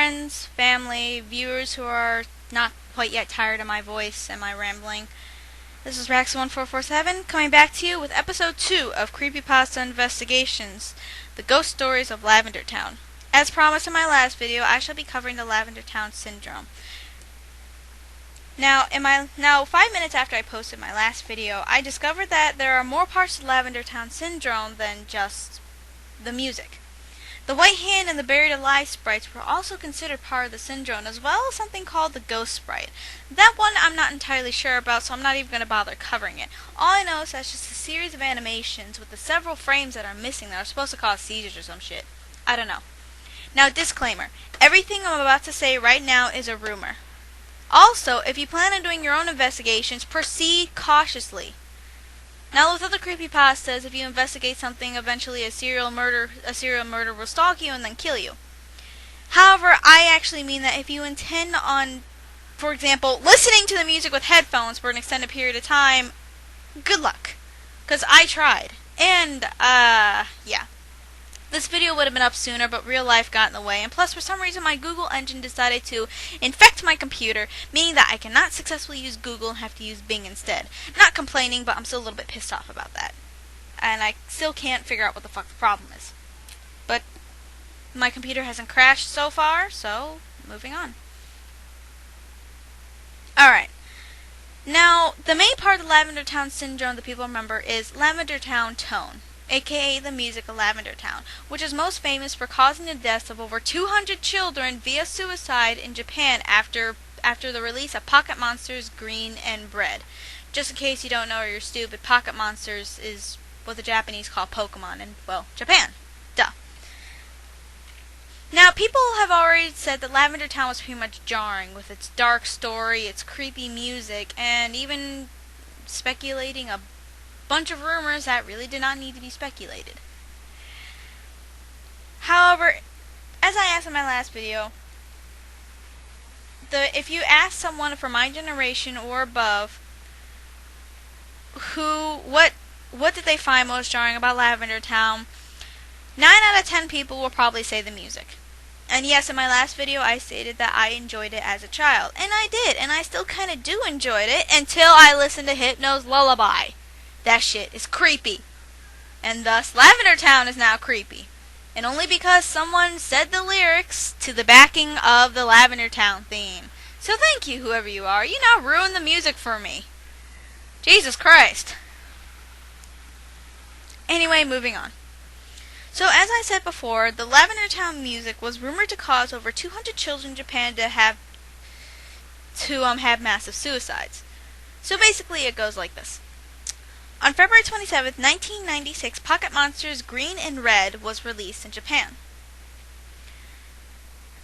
friends, family, viewers who are not quite yet tired of my voice and my rambling. This is Raxel1447 coming back to you with episode 2 of Creepypasta Investigations, the ghost stories of Lavender Town. As promised in my last video, I shall be covering the Lavender Town Syndrome. Now 5 minutes after I posted my last video, I discovered that there are more parts of Lavender Town Syndrome than just the music. The White Hand and the Buried Alive sprites were also considered part of the syndrome, as well as something called the Ghost Sprite. That one I'm not entirely sure about, so I'm not even going to bother covering it. All I know is that's just a series of animations with the several frames that are missing that are supposed to cause seizures or some shit. I don't know. Now, disclaimer. Everything I'm about to say right now is a rumor. Also, if you plan on doing your own investigations, proceed cautiously. Now, with other creepypastas, if you investigate something, eventually a serial murder will stalk you and then kill you. However, I actually mean that if you intend on, for example, listening to the music with headphones for an extended period of time, good luck. Because I tried. And, yeah. This video would have been up sooner, but real life got in the way, and plus for some reason my Google engine decided to infect my computer, meaning that I cannot successfully use Google and have to use Bing instead. Not complaining, but I'm still a little bit pissed off about that. And I still can't figure out what the fuck the problem is. But my computer hasn't crashed so far, so moving on. Alright. Now, the main part of the Lavender Town Syndrome that people remember is Lavender Town Tone, aka the music of Lavender Town, which is most famous for causing the deaths of over 200 children via suicide in Japan after the release of Pocket Monsters Green and Red. Just in case you don't know or you're stupid, Pocket Monsters is what the Japanese call Pokemon in, well, Japan. Duh. Now, people have already said that Lavender Town was pretty much jarring with its dark story, its creepy music, and even speculating a bunch of rumors that really did not need to be speculated. However, as I asked in my last video, if you ask someone from my generation or above what did they find most jarring about Lavender Town, 9 out of 10 people will probably say the music. And yes, in my last video I stated that I enjoyed it as a child, and I did, and I still kinda do enjoy it until I listened to Hypno's Lullaby. That shit is creepy. And thus, Lavender Town is now creepy. And only because someone said the lyrics to the backing of the Lavender Town theme. So thank you, whoever you are. You now ruined the music for me. Jesus Christ. Anyway, moving on. So as I said before, the Lavender Town music was rumored to cause over 200 children in Japan to have massive suicides. So basically it goes like this. On February 27, 1996, Pocket Monsters Green and Red was released in Japan.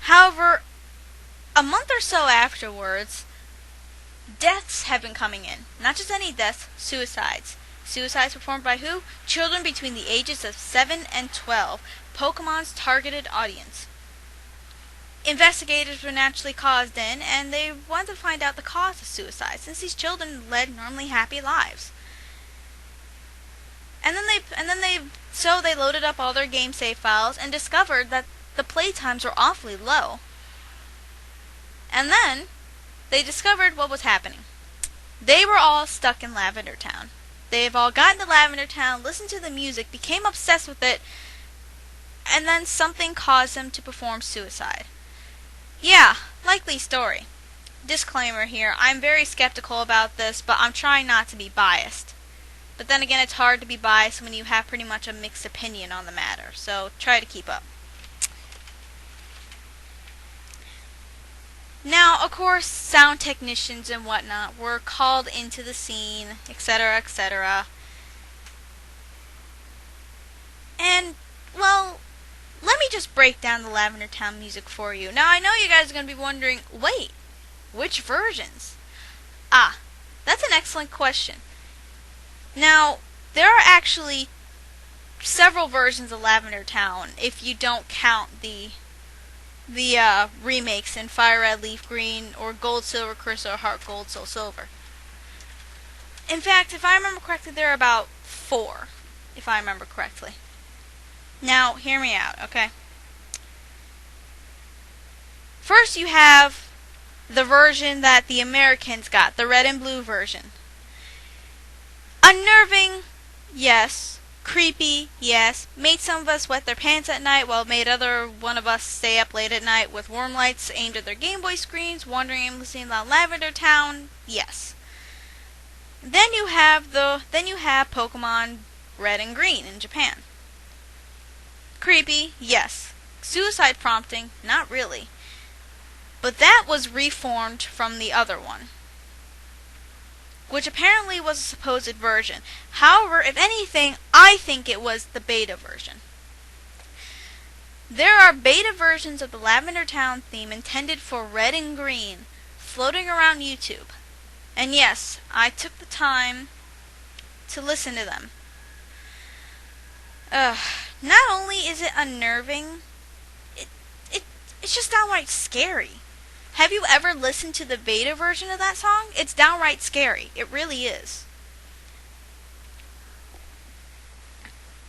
However, a month or so afterwards, deaths have been coming in. Not just any deaths, suicides. Suicides performed by who? Children between the ages of 7 and 12, Pokemon's targeted audience. Investigators were naturally caused in, and they wanted to find out the cause of suicide, since these children led normally happy lives. So they loaded up all their game save files and discovered that the playtimes were awfully low. And then they discovered what was happening. They were all stuck in Lavender Town. They've all gotten to Lavender Town, listened to the music, became obsessed with it, and then something caused them to perform suicide. Yeah, likely story. Disclaimer here, I'm very skeptical about this, but I'm trying not to be biased. But then again, it's hard to be biased when you have pretty much a mixed opinion on the matter, so try to keep up. Now, of course, sound technicians and whatnot were called into the scene, etc., etc. And, well, let me just break down the Lavender Town music for you. Now, I know you guys are going to be wondering, wait, which versions? Ah, that's an excellent question. Now, there are actually several versions of Lavender Town, if you don't count the remakes in Fire Red, Leaf Green, or Gold, Silver, Crystal, Heart Gold, Soul Silver. In fact, if I remember correctly, there are about 4, if I remember correctly. Now, hear me out, okay? First you have the version that the Americans got, the red and blue version. Unnerving, yes. Creepy, yes. Made some of us wet their pants at night, while it made other one of us stay up late at night with warm lights aimed at their Game Boy screens, wandering aimlessly in Lavender Town, yes. Then you have Pokemon Red and Green in Japan. Creepy, yes. Suicide prompting, not really. But that was reformed from the other one, which apparently was a supposed version. However, if anything, I think it was the beta version. There are beta versions of the Lavender Town theme intended for Red and Green floating around YouTube. And yes, I took the time to listen to them. Not only is it unnerving, it's just downright scary. Have you ever listened to the beta version of that song? It's downright scary. It really is.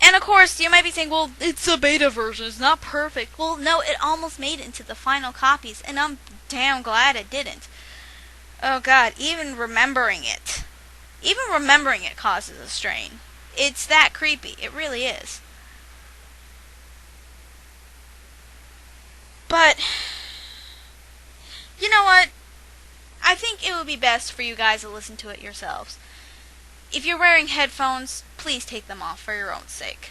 And of course, you might be saying, well, it's a beta version. It's not perfect. Well, no, it almost made it into the final copies, and I'm damn glad it didn't. Oh God, even remembering it causes a strain. It's that creepy. It really is. But you know what? I think it would be best for you guys to listen to it yourselves. If you're wearing headphones, please take them off for your own sake.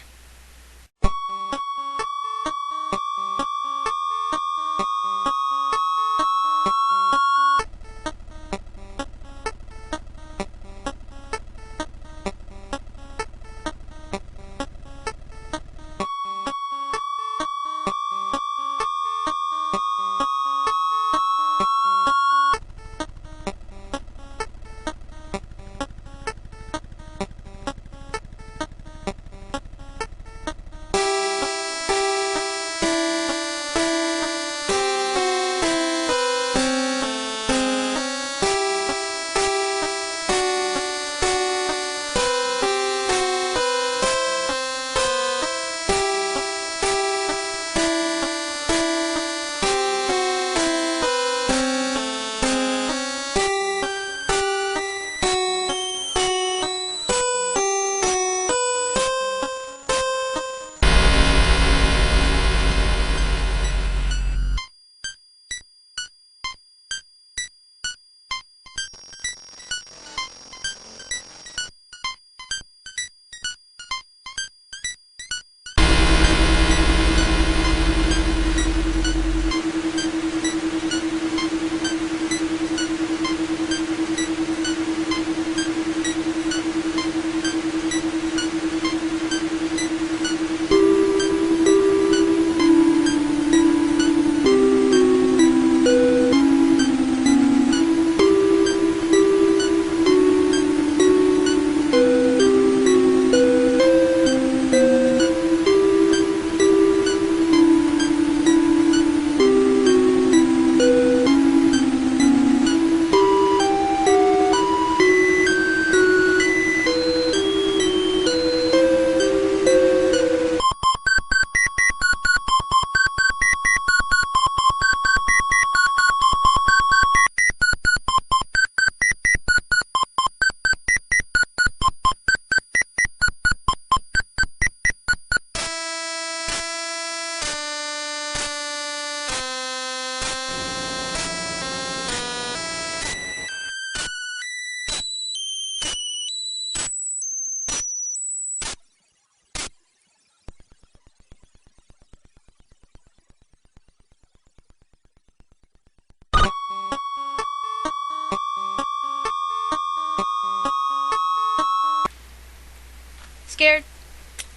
Scared?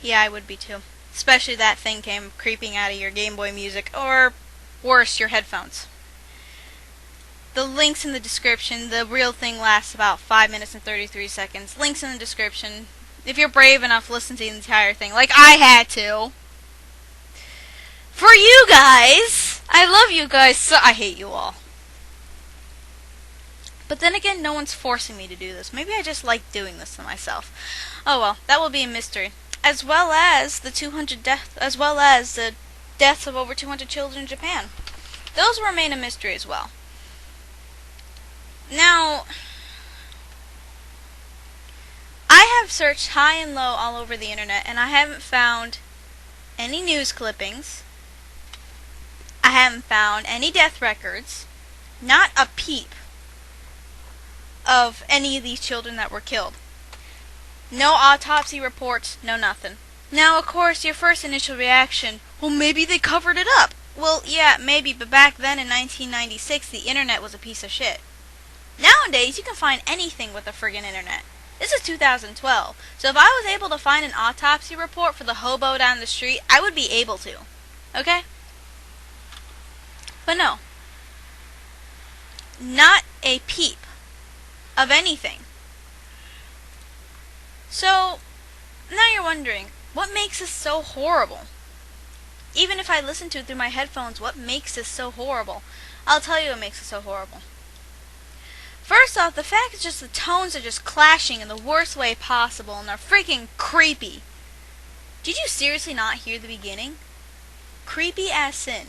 Yeah, I would be too. Especially that thing came creeping out of your Game Boy music, or worse, your headphones. The link's in the description. The real thing lasts about 5 minutes and 33 seconds. Link's in the description. If you're brave enough, listen to the entire thing, like I had to. For you guys! I love you guys, so I hate you all. But then again, no one's forcing me to do this. Maybe I just like doing this to myself. Oh well, that will be a mystery. As well as the deaths of over 200 children in Japan. those remain a mystery as well. Now, I have searched high and low all over the internet, and I haven't found any news clippings. I haven't found any death records. Not a peep of any of these children that were killed. No autopsy reports, no nothing. Now, of course, your first initial reaction, well, maybe they covered it up. Well, yeah, maybe, but back then in 1996, the internet was a piece of shit. Nowadays, you can find anything with the friggin' internet. This is 2012, so if I was able to find an autopsy report for the hobo down the street, I would be able to. Okay? But no. Not a peep of anything. So, now you're wondering, what makes this so horrible? Even if I listen to it through my headphones, what makes this so horrible? I'll tell you what makes it so horrible. First off, the fact is just the tones are just clashing in the worst way possible, and they're freaking creepy. Did you seriously not hear the beginning? Creepy as sin.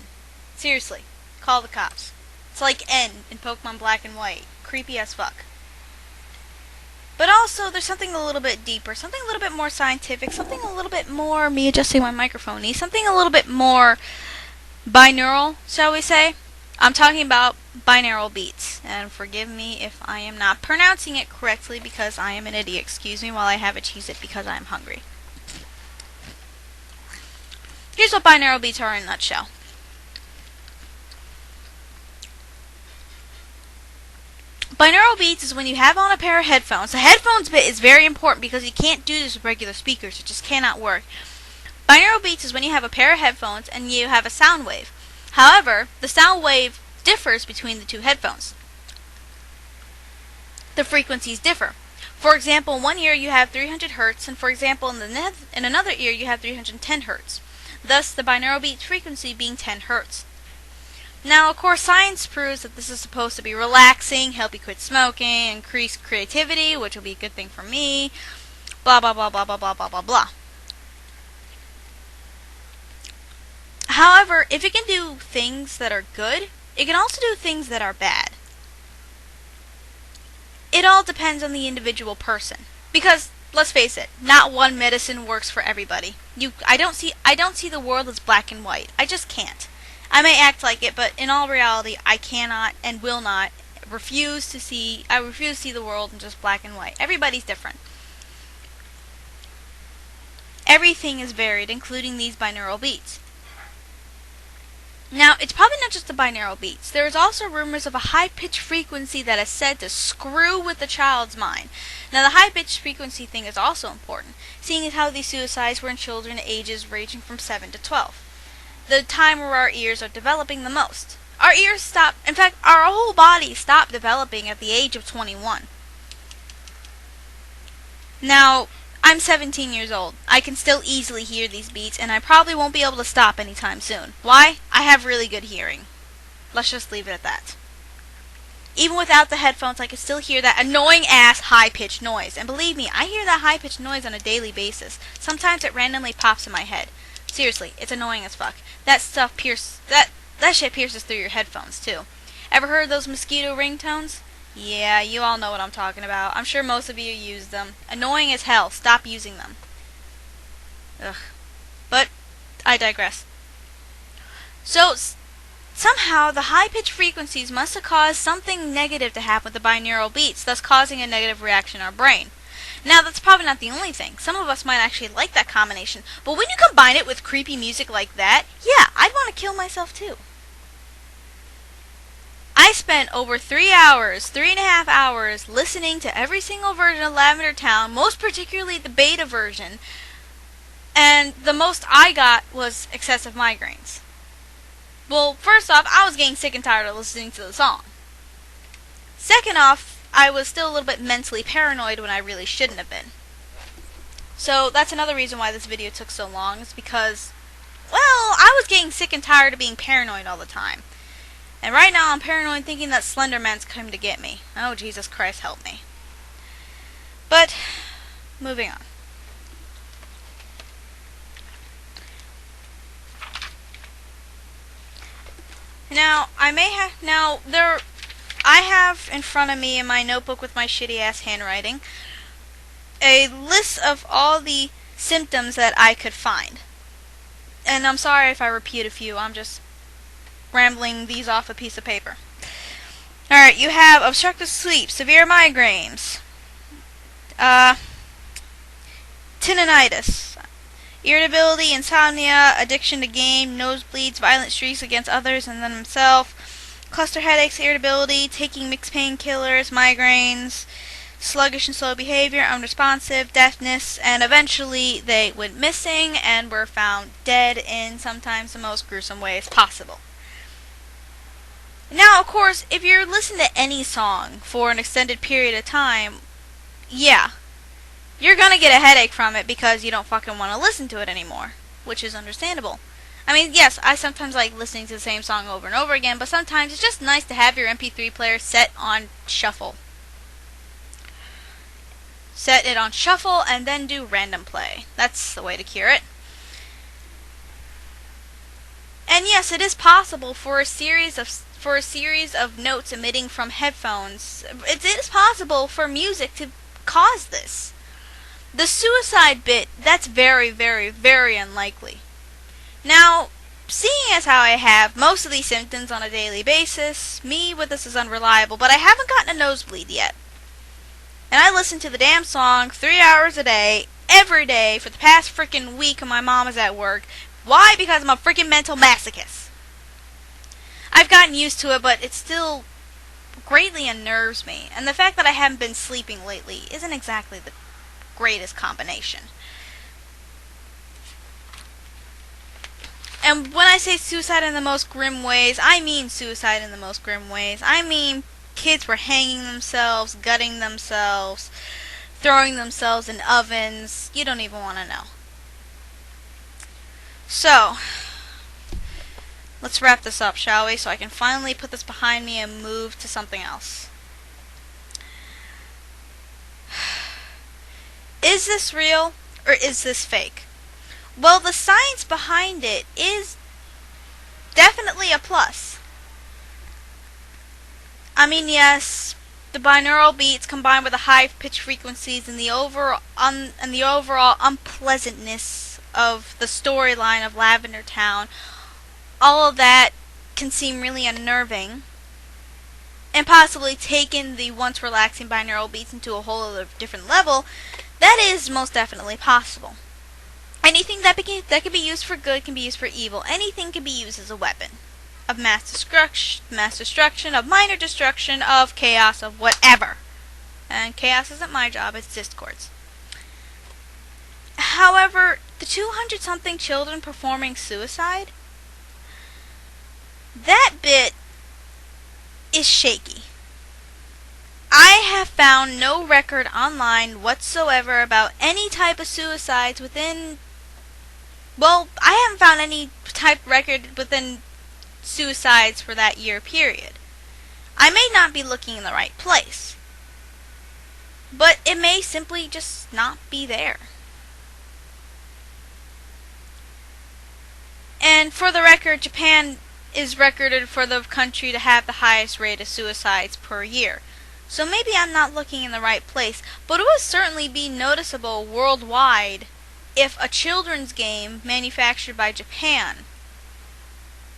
Seriously, call the cops. It's like N in Pokemon Black and White. Creepy as fuck. But also, there's something a little bit deeper, something a little bit more scientific, something a little bit more, me adjusting my microphone, something a little bit more binaural, shall we say. I'm talking about binaural beats, and forgive me if I am not pronouncing it correctly because I am an idiot. Excuse me while I have a Cheez-It because I am hungry. Here's what binaural beats are in a nutshell. Binaural beats is when you have on a pair of headphones. The headphones bit is very important because you can't do this with regular speakers. It just cannot work. Binaural beats is when you have a pair of headphones and you have a sound wave. However, the sound wave differs between the two headphones. The frequencies differ. For example, in one ear you have 300 Hz, and for example, in another ear you have 310 Hz. Thus, the binaural beat frequency being 10 Hz. Now, of course, science proves that this is supposed to be relaxing, help you quit smoking, increase creativity, which will be a good thing for me, blah, blah, blah, blah, blah, blah, blah, blah, blah. However, if it can do things that are good, it can also do things that are bad. It all depends on the individual person. Because, let's face it, not one medicine works for everybody. I don't see the world as black and white. I just can't. I may act like it, but in all reality, I cannot and will not refuse to see the world in just black and white. Everybody's different. Everything is varied, including these binaural beats. Now, it's probably not just the binaural beats. There is also rumors of a high-pitched frequency that is said to screw with the child's mind. Now, the high-pitched frequency thing is also important, seeing as how these suicides were in children ages ranging from 7 to 12. The time where our ears are developing the most. Our ears stop, in fact, our whole body stopped developing at the age of 21. Now, I'm 17 years old. I can still easily hear these beats, and I probably won't be able to stop anytime soon. Why? I have really good hearing. Let's just leave it at that. Even without the headphones, I can still hear that annoying-ass high-pitched noise. And believe me, I hear that high-pitched noise on a daily basis. Sometimes it randomly pops in my head. Seriously, it's annoying as fuck. That shit pierces through your headphones, too. Ever heard those mosquito ringtones? Yeah, you all know what I'm talking about. I'm sure most of you use them. Annoying as hell. Stop using them. Ugh. But, I digress. So, somehow, the high-pitched frequencies must have caused something negative to happen with the binaural beats, thus causing a negative reaction in our brain. Now, that's probably not the only thing. Some of us might actually like that combination. But when you combine it with creepy music like that, yeah, I'd want to kill myself too. I spent over 3.5 hours, listening to every single version of Lavender Town, most particularly the beta version, and the most I got was excessive migraines. Well, first off, I was getting sick and tired of listening to the song. Second off, I was still a little bit mentally paranoid when I really shouldn't have been. So that's another reason why this video took so long, is because, well, I was getting sick and tired of being paranoid all the time. And right now I'm paranoid thinking that Slenderman's coming to get me. Oh, Jesus Christ, help me. But, moving on. Now, I have in front of me in my notebook with my shitty ass handwriting a list of all the symptoms that I could find. And I'm sorry if I repeat a few, I'm just rambling these off a piece of paper. Alright, you have obstructive sleep, severe migraines, tinnitus, irritability, insomnia, addiction to game, nosebleeds, violent streaks against others and then himself, cluster headaches, irritability, taking mixed painkillers, migraines, sluggish and slow behavior, unresponsive, deafness, and eventually they went missing and were found dead in sometimes the most gruesome ways possible. Now, of course, if you're listening to any song for an extended period of time, yeah, you're gonna get a headache from it because you don't fucking want to listen to it anymore, which is understandable. I mean, yes, I sometimes like listening to the same song over and over again, but sometimes it's just nice to have your MP3 player set on shuffle. Set it on shuffle and then do random play. That's the way to cure it. And yes, it is possible for a series of notes emitting from headphones. It is possible for music to cause this. The suicide bit, that's very, very, very unlikely. Now, seeing as how I have most of these symptoms on a daily basis, me with this is unreliable, but I haven't gotten a nosebleed yet. And I listen to the damn song 3 hours a day, every day, for the past freaking week when my mom is at work. Why? Because I'm a freaking mental masochist. I've gotten used to it, but it still greatly unnerves me. And the fact that I haven't been sleeping lately isn't exactly the greatest combination. And when I say suicide in the most grim ways, I mean suicide in the most grim ways. I mean kids were hanging themselves, gutting themselves, throwing themselves in ovens. You don't even want to know. So, let's wrap this up, shall we? So I can finally put this behind me and move to something else. Is this real or is this fake? Well, the science behind it is definitely a plus. I mean, yes, the binaural beats combined with the high-pitched frequencies and the overall unpleasantness of the storyline of Lavender Town, all of that can seem really unnerving, and possibly taking the once relaxing binaural beats into a whole other different level. That is most definitely possible. Anything that can be used for good can be used for evil. Anything can be used as a weapon of mass destruction, of minor destruction, of chaos, of whatever. And chaos isn't my job, it's Discord's. However, the 200-something children performing suicide, that bit is shaky. I have found no record online whatsoever about any type of suicides within... Well, I haven't found any type record within suicides for that year period. I may not be looking in the right place, but it may simply just not be there. And for the record, Japan is recorded for the country to have the highest rate of suicides per year. So maybe I'm not looking in the right place, but it would certainly be noticeable worldwide if a children's game manufactured by Japan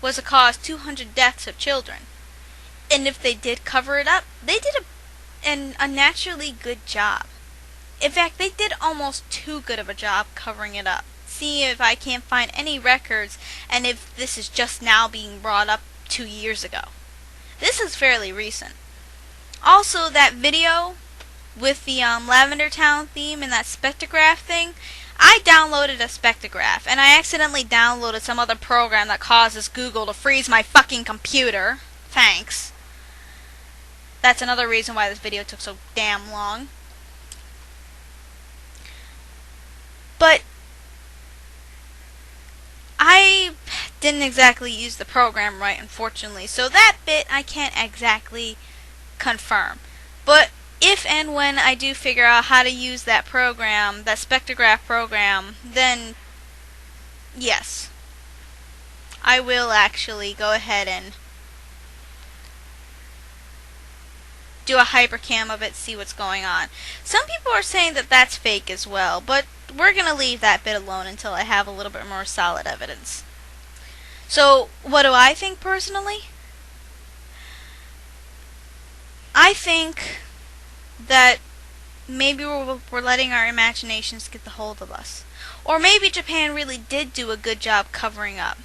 was to cause 200 deaths of children. And if they did cover it up, they did a unnaturally good job. In fact, they did almost too good of a job covering it up. See if I can't find any records, and if this is just now being brought up 2 years ago. This is fairly recent. Also, that video with the Lavender Town theme and that spectrograph thing, I downloaded a spectrograph, and I accidentally downloaded some other program that causes Google to freeze my fucking computer. Thanks. That's another reason why this video took so damn long. But I didn't exactly use the program right, unfortunately, so that bit I can't exactly confirm. But if and when I do figure out how to use that program, that spectrograph program, then yes, I will actually go ahead and do a hypercam of it, see what's going on. Some people are saying that that's fake as well, but we're going to leave that bit alone until I have a little bit more solid evidence. So, what do I think personally? I think that maybe we're letting our imaginations get the hold of us. Or maybe Japan really did do a good job covering up.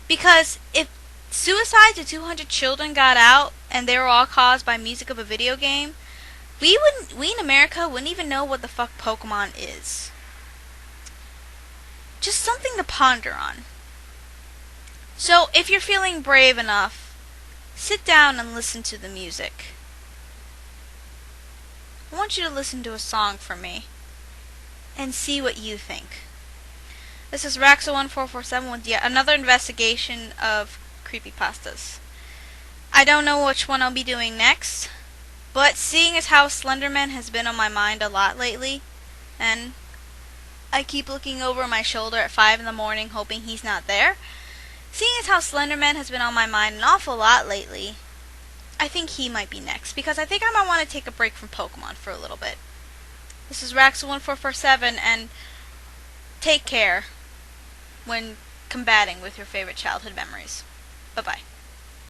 Because if suicides of 200 children got out and they were all caused by music of a video game, we in America wouldn't even know what the fuck Pokemon is. Just something to ponder on. So if you're feeling brave enough, sit down and listen to the music. I want you to listen to a song from me and see what you think. This is Raxel1447 with yet another investigation of creepypastas. I don't know which one I'll be doing next, but seeing as how Slenderman has been on my mind a lot lately, and I keep looking over my shoulder at 5 in the morning hoping he's not there, seeing as how Slenderman has been on my mind an awful lot lately, I think he might be next, because I think I might want to take a break from Pokemon for a little bit. This is Raxel1447, and take care when combating with your favorite childhood memories. Bye-bye.